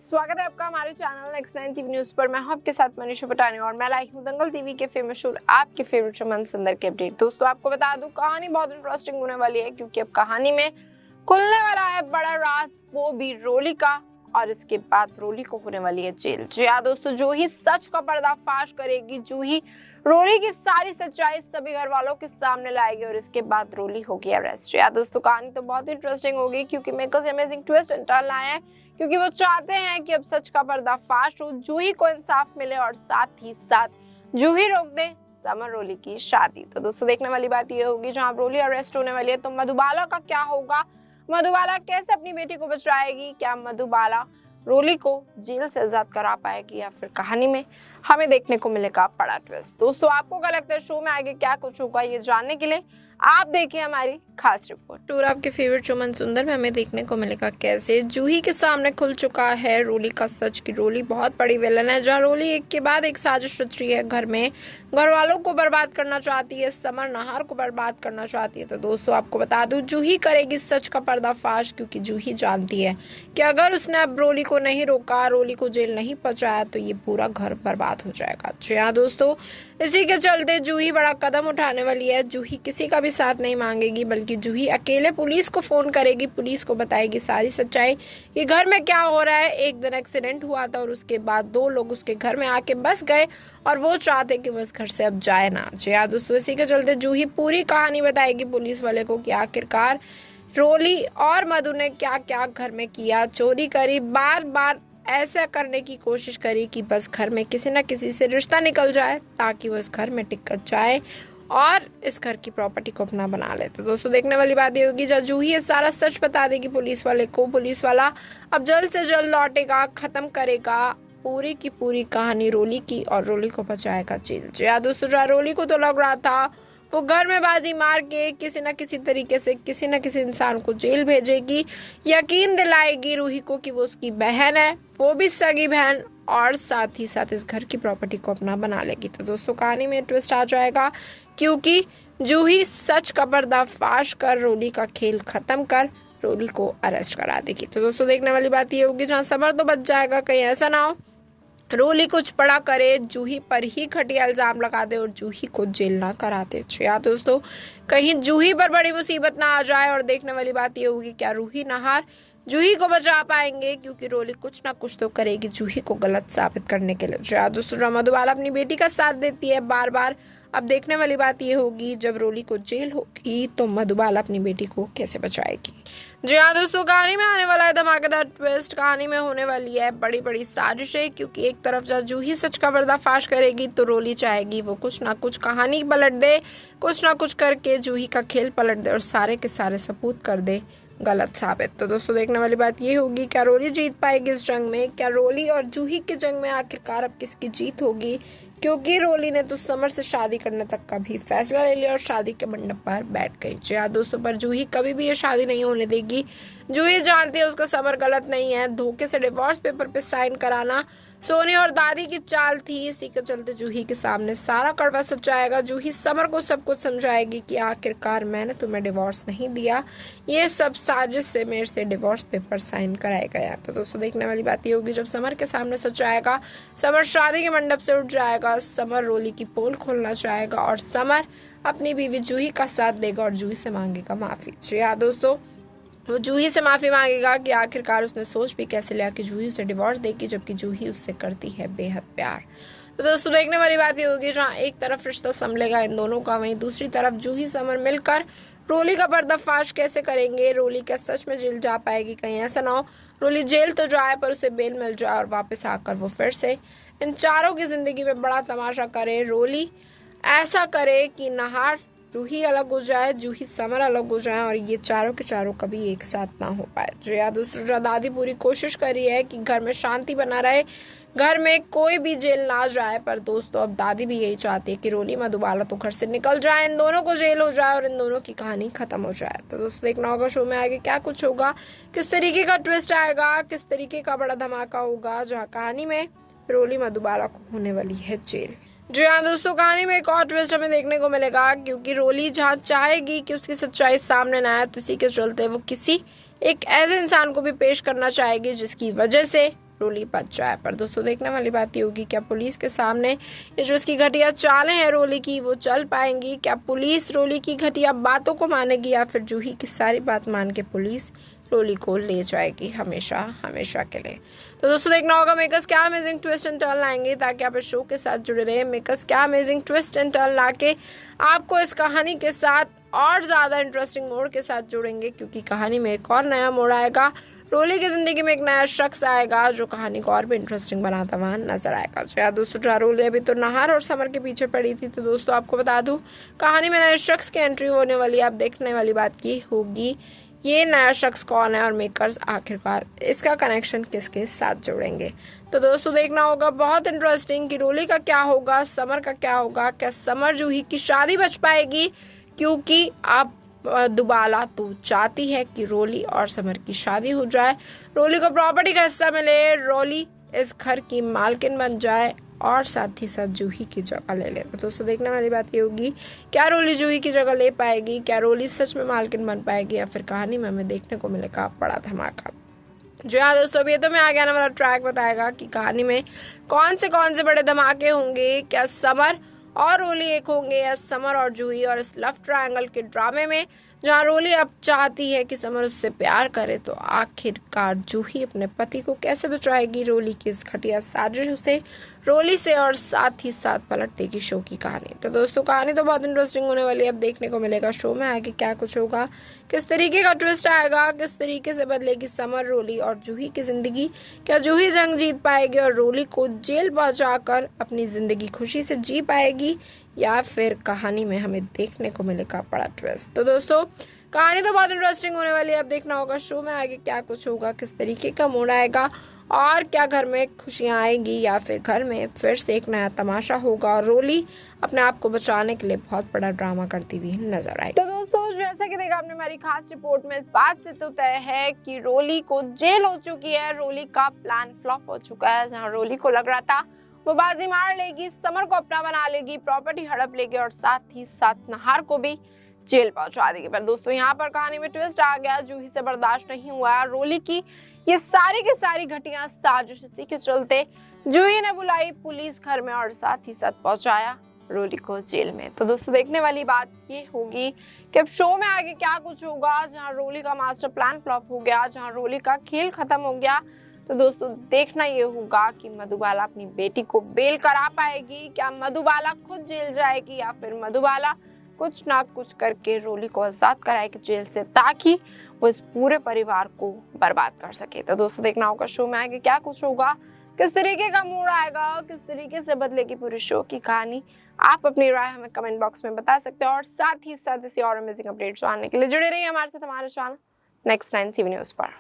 स्वागत है आपका हमारे चैनल नेक्स्ट 9 टीवी न्यूज पर। मैं हूं आपके साथ मनीषा पटानी और मैं लाई हूं दंगल टीवी के फेमस शो आपके फेवरेट चमन सुंदर के अपडेट। दोस्तों आपको बता दूं कहानी बहुत इंटरेस्टिंग होने वाली है, क्योंकि अब कहानी में खुलने वाला है बड़ा राज, वो भी रोली का, और इसके बाद रोली को होने वाली है जेल। जी हाँ दोस्तों, जो ही सच का पर्दाफाश करेगी, जो ही रोली की सारी सच्चाई सभी घर वालों के सामने लाएगी और इसके बाद रोली होगी अरेस्ट। यार दोस्तों कहानी तो बहुत इंटरेस्टिंग होगी, क्योंकि makers amazing twist and turn लाए हैं, क्योंकि वो चाहते हैं कि अब सच का पर्दाफाश हो, जूही को इंसाफ मिले और साथ ही साथ जूही रोक दे समर रोली की शादी। तो दोस्तों देखने वाली बात ये होगी, जहां रोली अरेस्ट होने वाली है तो मधुबाला का क्या होगा, मधुबाला कैसे अपनी बेटी को बचाएगी, क्या मधुबाला रोली को जेल से आजाद करा पाएगी, या फिर कहानी में हमें देखने को मिलेगा बड़ा ट्विस्ट। दोस्तों आपको क्या लगता है शो में आगे क्या कुछ होगा, ये जानने के लिए आप देखिए हमारी खास रिपोर्ट। टूर आपके फेवरेट चमन सुंदर में हमें देखने को मिलेगा कैसे जूही के सामने खुल चुका है रोली का सच की रोली बहुत बड़ी विलन है, जहाँ रोली एक के बाद एक साजिश रच रही है, घर में घर वालों को बर्बाद करना चाहती है, समर नहार को बर्बाद करना चाहती है। तो दोस्तों आपको बता दूं जूही करेगी सच का पर्दाफाश, क्योंकि जूही जानती है कि अगर उसने अब रोली को नहीं रोका, रोली को जेल नहीं पहुंचाया तो ये पूरा घर बर्बाद हो जाएगा। जी हाँ दोस्तों, इसी के चलते जूही बड़ा कदम उठाने वाली है। जूही किसी का भी साथ नहीं मांगेगी, बल्कि जूही अकेले पुलिस को फोन करेगी, पुलिस को बताएगी सारी सच्चाई कि घर में क्या हो रहा है। एक दिन एक्सीडेंट हुआ था और उसके बाद 2 लोग उसके घर में आके बस गए और वो चाहते कि वो इस घर से अब जाए ना। जी हाँ दोस्तों, इसी के चलते जूही पूरी कहानी बताएगी पुलिस वाले को कि आखिरकार रोली और मधु ने क्या क्या घर में किया, चोरी करी, बार बार ऐसा करने की कोशिश करी कि बस घर में किसी न किसी से रिश्ता निकल जाए, ताकि वो इस घर में टिक जाए और इस घर की प्रॉपर्टी को अपना बना ले। तो दोस्तों देखने वाली बात ये होगी, जब जूही ये सारा सच बता देगी पुलिस वाले को, पुलिस वाला अब जल्द से जल्द लौटेगा, खत्म करेगा पूरी की पूरी कहानी रोली की और रोली को बचाएगा जेल। जी हाँ दोस्तों, जहाँ रोली को तो लग रहा था वो घर में बाजी मार के किसी न किसी तरीके से किसी न किसी इंसान को जेल भेजेगी, यकीन दिलाएगी रूही को कि वो उसकी बहन है, वो भी सगी बहन, और साथ ही साथ इस घर की प्रॉपर्टी को अपना बना लेगी। तो दोस्तों कहानी में ट्विस्ट आ जाएगा, क्योंकि जूही सच का पर्दाफाश कर रोली का खेल खत्म कर रोली को अरेस्ट करा देगी। तो दोस्तों देखने वाली बात ये होगी, जहाँ समर तो बच जाएगा, कहीं ऐसा ना हो रोली कुछ बड़ा करे, जूही पर ही घटिया इल्जाम लगा दे और जूही को जेल ना करा दे। या दोस्तों कहीं जूही पर बड़ी मुसीबत ना आ जाए। और देखने वाली बात ये होगी, क्या रूही नहार जूही को बचा पाएंगे, क्योंकि रोली कुछ ना कुछ तो करेगी जूही को गलत साबित करने के लिए। दोस्तों मधुबाला अपनी बेटी का साथ देती है बार बार। अब देखने वाली बात ये होगी, जब रोली को जेल होगी तो मधुबाला अपनी बेटी को कैसे बचाएगी। जी हाँ दोस्तों, कहानी में आने वाला है धमाकेदार ट्विस्ट, कहानी में होने वाली है बड़ी बड़ी साजिशें, क्योंकि एक तरफ जब जूही सच का पर्दाफाश करेगी तो रोली चाहेगी वो कुछ ना कुछ कहानी पलट दे, कुछ ना कुछ करके जूही का खेल पलट दे और सारे के सारे सबूत कर दे गलत साबित। तो दोस्तों देखने वाली बात ये होगी, क्या रोली जीत पाएगी इस जंग में, क्या रोली और जूही के जंग में आखिरकार अब किसकी जीत होगी, क्योंकि रोली ने तो समर से शादी करने तक का भी फैसला ले लिया और शादी के मंडप पर बैठ गई। जी हाँ दोस्तों, पर जूही कभी भी ये शादी नहीं होने देगी। जूही जानती है उसका समर गलत नहीं है, धोखे से डिवोर्स पेपर पे साइन कराना सोनी और दादी की चाल थी। इसी के चलते जूही के सामने सारा कड़वा सच आएगा। जूही समर को सब कुछ समझाएगी कि आखिरकार मैंने तुम्हें डिवोर्स नहीं दिया, ये सब साजिश से मेरे से डिवोर्स पेपर साइन कराया गया। तो दोस्तों देखने वाली बात ये होगी, जब समर के सामने सच आएगा, समर शादी के मंडप से उठ जाएगा, समर रोली की पोल खोलना चाहेगा और समर अपनी बीवी जूही का साथ देगा और जूही से मांगेगा माफी। जी हाँ दोस्तों, वो जूही से माफी मांगेगा कि आखिरकार उसने सोच भी कैसे लिया कि जूही उसे डिवोर्स देगी, जबकि जूही उससे करती है बेहद प्यार। तो दोस्तों देखने वाली बात ये होगी, जहाँ एक तरफ रिश्ता संभलेगा इन दोनों का, वहीं दूसरी तरफ जूही समर मिलकर रोली का पर्दाफाश कैसे करेंगे। रोली क्या सच में जेल जा पाएगी, कहीं ऐसा ना हो रोली जेल तो जाए पर उसे बेल मिल जाए और वापस आकर वो फिर से इन चारों की जिंदगी में बड़ा तमाशा करे। रोली ऐसा करे कि नहार रूही अलग हो जाए, जूही समर अलग हो जाए और ये चारों के चारों कभी एक साथ ना हो पाए। जो या दूसरा दादी पूरी कोशिश कर रही है कि घर में शांति बना रहे, घर में कोई भी जेल ना जाए, पर दोस्तों अब दादी भी यही चाहती है कि रोली मधुबाला तो घर से निकल जाए, इन दोनों को जेल हो जाए और इन दोनों की कहानी खत्म हो जाए। तो दोस्तों देखना होगा शो में आगे क्या कुछ होगा, किस तरीके का ट्विस्ट आएगा, किस तरीके का बड़ा धमाका होगा, जहाँ कहानी में रोली मधुबाला को होने वाली है जेल। जी हाँ दोस्तों, कहानी में एक और ट्विस्ट हमें देखने को मिलेगा, क्योंकि रोली जहाँ चाहेगी कि उसकी सच्चाई सामने ना आए, तो इसी के चलते वो किसी एक ऐसे इंसान को भी पेश करना चाहेगी जिसकी वजह से रोली बच जाए। पर दोस्तों देखने वाली बात ये होगी, क्या पुलिस के सामने ये जो इसकी घटिया चालें हैं रोली की वो चल पाएंगी? क्या पुलिस रोली की घटिया बातों को मानेगी, या फिर जूही की सारी बात मान के पुलिस रोली को ले जाएगी हमेशा हमेशा के लिए? तो दोस्तों देखना होगा मेकर्स क्या अमेजिंग ट्विस्ट एंड टर्न लाएंगे। ताकि आप इस शो के साथ जुड़े रहे, मेकर्स क्या अमेजिंग ट्विस्ट एंड टर्न लाके आपको इस कहानी के साथ और ज़्यादा इंटरेस्टिंग मोड़ के साथ जोड़ेंगे, क्योंकि कहानी में एक और नया मोड़ आएगा। रोली की ज़िंदगी में एक नया शख्स आएगा जो कहानी को और भी इंटरेस्टिंग बनाता हुआ नजर आएगा। जी हाँ दोस्तों, जहाँ रोली अभी तो नाहर और समर के पीछे पड़ी थी, तो दोस्तों आपको बता दूँ कहानी में नए शख्स की एंट्री होने वाली। आप देखने वाली बात की होगी ये नया शख्स कौन है और मेकर्स आखिरकार इसका कनेक्शन किसके साथ जोड़ेंगे। तो दोस्तों देखना होगा बहुत इंटरेस्टिंग कि रोली का क्या होगा, समर का क्या होगा। क्या समर जूही की शादी बच पाएगी, क्योंकि अब दुबाला तो चाहती है कि रोली और समर की शादी हो जाए, रोली को प्रॉपर्टी का हिस्सा मिले, रोली इस घर की मालकिन बन जाए और साथ ही साथ जूही की जगह ले ले। तो दोस्तों देखने वाली बात ये होगी, क्या रोली जूही की जगह ले पाएगी, क्या रोली सच में मालकिन बन पाएगी, या फिर कहानी में हमें देखने को मिलेगा बड़ा धमाका। जी हाँ दोस्तों, अभी तो मैं आगे आने वाला ट्रैक बताएगा कि कहानी में कौन से बड़े धमाके होंगे। क्या समर और रोली एक होंगे, या समर और जूही और इस लव ट्रायंगल के ड्रामे में जहाँ रोली अब चाहती है कि समर उससे प्यार करे, तो आखिरकार जूही अपने पति को कैसे बचाएगी रोली की इस घटिया साजिश से, रोली से, और साथ ही साथ पलट देगी शो की कहानी। तो दोस्तों कहानी तो बहुत इंटरेस्टिंग होने वाली है। अब देखने को मिलेगा शो में आगे क्या कुछ होगा, किस तरीके का ट्विस्ट आएगा, किस तरीके से बदलेगी समर, रोली और जूही की जिंदगी। क्या जूही जंग जीत पाएगी और रोली को जेल पहुंचाकर अपनी जिंदगी खुशी से जी पाएगी, या फिर कहानी में हमें देखने को मिलेगा बड़ा ट्विस्ट। तो दोस्तों कहानी तो बहुत इंटरेस्टिंग होने वाली है। अब देखना होगा शो में आगे क्या कुछ होगा, किस तरीके का मोड़ आएगा, और क्या घर में खुशियां आएगी, या फिर घर में फिर से एक नया तमाशा होगा और रोली अपने आप को बचाने के लिए बहुत बड़ा ड्रामा करती हुई नजर आएगी। तो दोस्तों जैसा कि देखा आपने हमारी खास रिपोर्ट में, इस बात से तो तय है कि रोली को जेल हो चुकी है, रोली का प्लान फ्लॉप हो चुका है। जहाँ रोली को लग रहा था वो बाजी मार लेगी, समर को अपना बना लेगी, प्रॉपर्टी हड़प लेगी और साथ ही साथ नाहर को भी जेल पहुंचा देगी। पर दोस्तों यहाँ पर कहानी में ट्विस्ट आ गया, जूही से बर्दाश्त नहीं हुआ। रोली की ये सारी की सारी घटिया साजिश के चलते जूही ने बुलाई पुलिस घर में और साथ ही साथ पहुंचाया रोली को जेल में। तो दोस्तों देखने वाली बात ये होगी कि अब शो में आगे क्या कुछ होगा। जहां रोली का मास्टर प्लान फ्लॉप हो गया, जहां रोली का खेल खत्म हो गया, तो दोस्तों देखना ये होगा कि मधुबाला अपनी बेटी को बेल करा पाएगी। क्या मधुबाला खुद जेल जाएगी, या फिर मधुबाला कुछ ना कुछ करके रोली को आजाद कराएगी जेल से, ताकि वो इस पूरे परिवार को बर्बाद कर सके। तो दोस्तों देखना होगा शो में आगे क्या कुछ होगा, किस तरीके का मोड़ आएगा, किस तरीके से बदलेगी पूरी शो की कहानी। आप अपनी राय हमें कमेंट बॉक्स में बता सकते हैं, और साथ ही साथ इसी और अमेजिंग अपडेट्स जानने के लिए जुड़े रहिए हमारे साथ, हमारे चैनल नेक्स्ट 9 TV न्यूज़ पर।